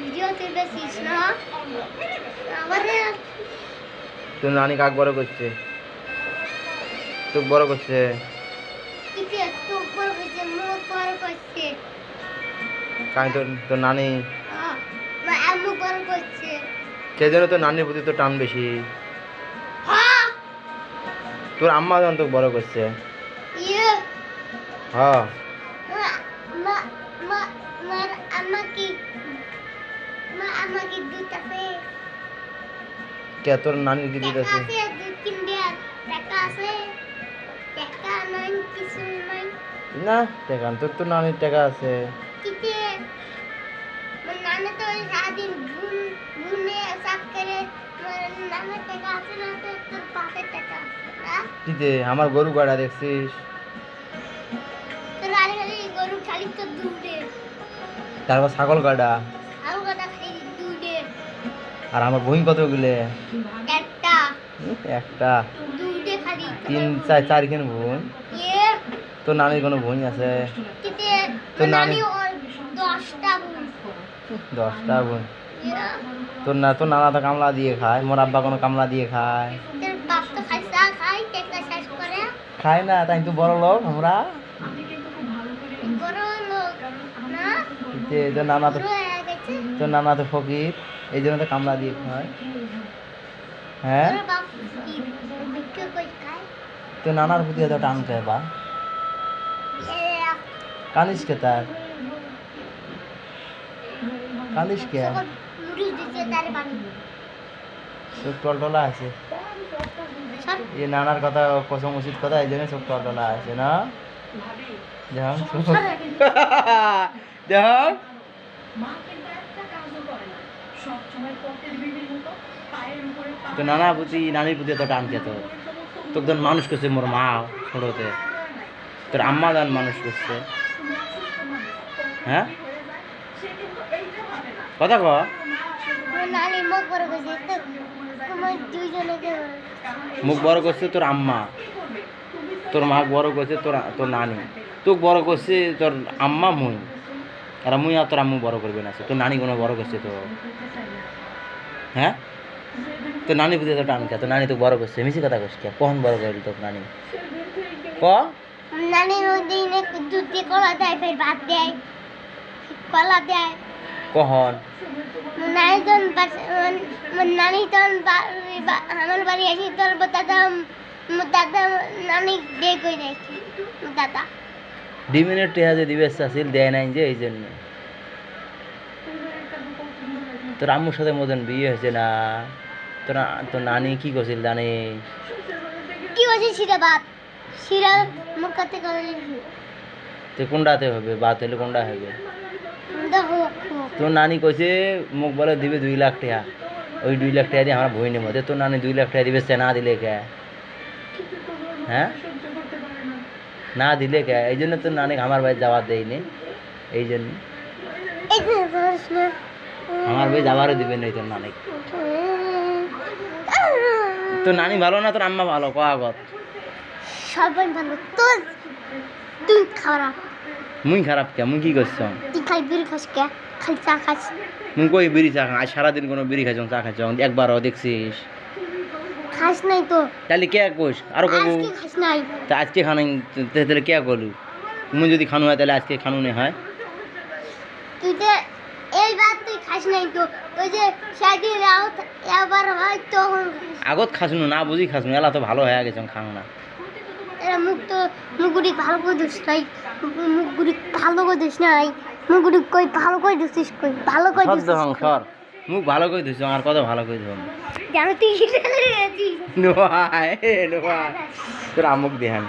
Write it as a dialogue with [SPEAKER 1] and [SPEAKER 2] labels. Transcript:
[SPEAKER 1] Video তুলতেছিস না আমারে
[SPEAKER 2] তোর নানি কাক বড় করছে? তোকে বড় করছে?
[SPEAKER 1] কিতে তো বড় হইছে মুখ বড় করছে
[SPEAKER 2] কাই তোর নানি
[SPEAKER 1] মা আম্মু বড় করছে
[SPEAKER 2] কে যেন তোর নানির প্রতি তো টান বেশি।
[SPEAKER 1] হ্যাঁ
[SPEAKER 2] তোর আম্মা যেন তোকে বড় করছে।
[SPEAKER 1] ইয়ে
[SPEAKER 2] হ্যাঁ
[SPEAKER 1] মা মা মা মার আম্মা কি মা আম্মা কি দুধ আছে
[SPEAKER 2] কে তোর নানির কি দিতে
[SPEAKER 1] টাকা
[SPEAKER 2] আছে?
[SPEAKER 1] আছে দুধ কিনবে টাকা আছে টাকা নাই কিছু নাই
[SPEAKER 2] না টাকা তোর নানির টাকা আছে।
[SPEAKER 1] কিতে নানা তো সারাদিন ঘুমে সাফ করে নানার টাকা আছে না তো তোর বাপের টাকা আছে না
[SPEAKER 2] কিতে আমার গরু গাড়া দেখছিস?
[SPEAKER 1] তোর আরে খালি গরু খালি তো দুধে
[SPEAKER 2] তারপর ছাগল গাড়া
[SPEAKER 1] আর কথা খালি দুধে
[SPEAKER 2] আর আমার বই কতগুলো?
[SPEAKER 1] একটা
[SPEAKER 2] একটা
[SPEAKER 1] দুধে খালি
[SPEAKER 2] তিন চারখান বোন।
[SPEAKER 1] ইয়ে
[SPEAKER 2] তোর নানির কোনো বোন আছে?
[SPEAKER 1] কিতে
[SPEAKER 2] তোর
[SPEAKER 1] তোর নানি
[SPEAKER 2] নানি-
[SPEAKER 1] ওর 10টা বোন
[SPEAKER 2] 10টা বোন।
[SPEAKER 1] ইয়ে
[SPEAKER 2] তোর নানা তো কামলা দিয়ে খায়, মোর আব্বা কোনো কামলা দিয়ে খায়?
[SPEAKER 1] তোর বাপ তো খাইসা খাই টাকা শেষ করে
[SPEAKER 2] খায় না, তাই তো বড় লোক আমরা।
[SPEAKER 1] বড় লোক না
[SPEAKER 2] তোর নানা তো
[SPEAKER 1] বড় হয়ে গেছে
[SPEAKER 2] ফকির, এই জন্য তো কামলা দিয়ে খায়। হ্যাঁ
[SPEAKER 1] তোর বাপ কি বিক্রি করে খায়
[SPEAKER 2] তোর নানার প্রতি এত টান খায় বা কানিস কে তার? কানিস কে?
[SPEAKER 1] সকল মুড়ি দিতে তার বানি
[SPEAKER 2] চোখ টলটলা আছে।
[SPEAKER 1] সব
[SPEAKER 2] এই নানার কথা কসম উচিত কথা, এই জন্য চোখ টলটলা আছে না? দেখ দেখ তো নানির প্রতি এত টান খেত। তোকে যখন মানুষ করছে মোর মা ছোটতে, তোর আম্মা দান মানুষ করছে। হ্যাঁ কথা ক।
[SPEAKER 1] নানি মুখ বড় করেছে তো তোমার দুইজনকে
[SPEAKER 2] মুখ বড় করছে তোর আম্মা, তোর মা বড় করছে তোর নানি, তোকে বড় করছে তোর আম্মা মুই, আর মুই আর তোর আম্মু বড় করবে না। তোর নানি কোনো বড় করছে তো? হ্যাঁ তোর নানি বুঝে তো টান খা, তোর নানি তোকে বড় করছে, মিশি কথা করছে কখন বড় করলি তোর নানি? ক
[SPEAKER 1] নানি দিনে দুধ দিয়ে কলা দেয় ফের ভাত দেয় কলা দেয়
[SPEAKER 2] কখন?
[SPEAKER 1] নানি তখন নানি তখন আমার বাড়ি আসি তোর দাদা দাদা নানি দিয়ে কই দেখি দাদা
[SPEAKER 2] ডিমিনের টেহা যে দিবে চাষিল দেয় নাই যে, এই জন্য। তোর আম্মুর সাথে মতন বিয়ে হয়েছে না? তোর নানি কি করছিল জানিস?
[SPEAKER 1] কি বলছি শিরা ভাত শিরা মুখ কাতে করে
[SPEAKER 2] তো কোনটাতে হবে? বাত হলে কোনটা হবে?
[SPEAKER 1] দেখো
[SPEAKER 2] তোর নানি কইছে মুখ বলে দিবে 2 লাখ টাকা, ওই 2 লাখ টাকা দিয়ে আমরা বই নেবো। তোর নানি 2 লাখ টাকা দিবে, সে না দিলে কে? হ্যাঁ না দিলে কে? এই জন্য তোর নানি আমার বাড়ি যাওয়ার দেয়নি, এই জন্য আমার বাড়ি যাওয়ারও দিবে না তোর নানি। তোর নানি ভালো না তোর আম্মা ভালো? কগত
[SPEAKER 1] সবাই ভালো তোর তুই খারাপ
[SPEAKER 2] মুই খারাপ কে? মুই কি করছ?
[SPEAKER 1] তুই খাই বিড়ি খাস কে খালি চা খাস
[SPEAKER 2] মুই কই বিড়ি চা আজ সারাদিন কোনো বিড়ি খাইছ চা খাইছ একবারও দেখছিস?
[SPEAKER 1] খাস নাই তো
[SPEAKER 2] তাহলে কে কোস আরো কবু?
[SPEAKER 1] আজকে খাস নাই
[SPEAKER 2] তা আজকে খান তাহলে কে করলু? মুই যদি খানু হয় তাহলে আজকে খানু নে হয়?
[SPEAKER 1] তুই তো এইবার তুই খাস নাই তো ওই যে সেদিন এবার হয় তখন
[SPEAKER 2] আগত খাসনু না বুঝি খাসনু, এলা তো ভালো হয়ে গেছে খানো না।
[SPEAKER 1] এরা মুখগুড়ি ভালো করে দিস নাই মুখগুড়ি ভালো করে দিস নাই মুখগুড়ি কই ভালো করে দিস কই ভালো করে দিস
[SPEAKER 2] সর মুখ ভালো করে দিছ, আর কত ভালো করে ধর
[SPEAKER 1] জানো তুই
[SPEAKER 2] তোর আমুক দেখান।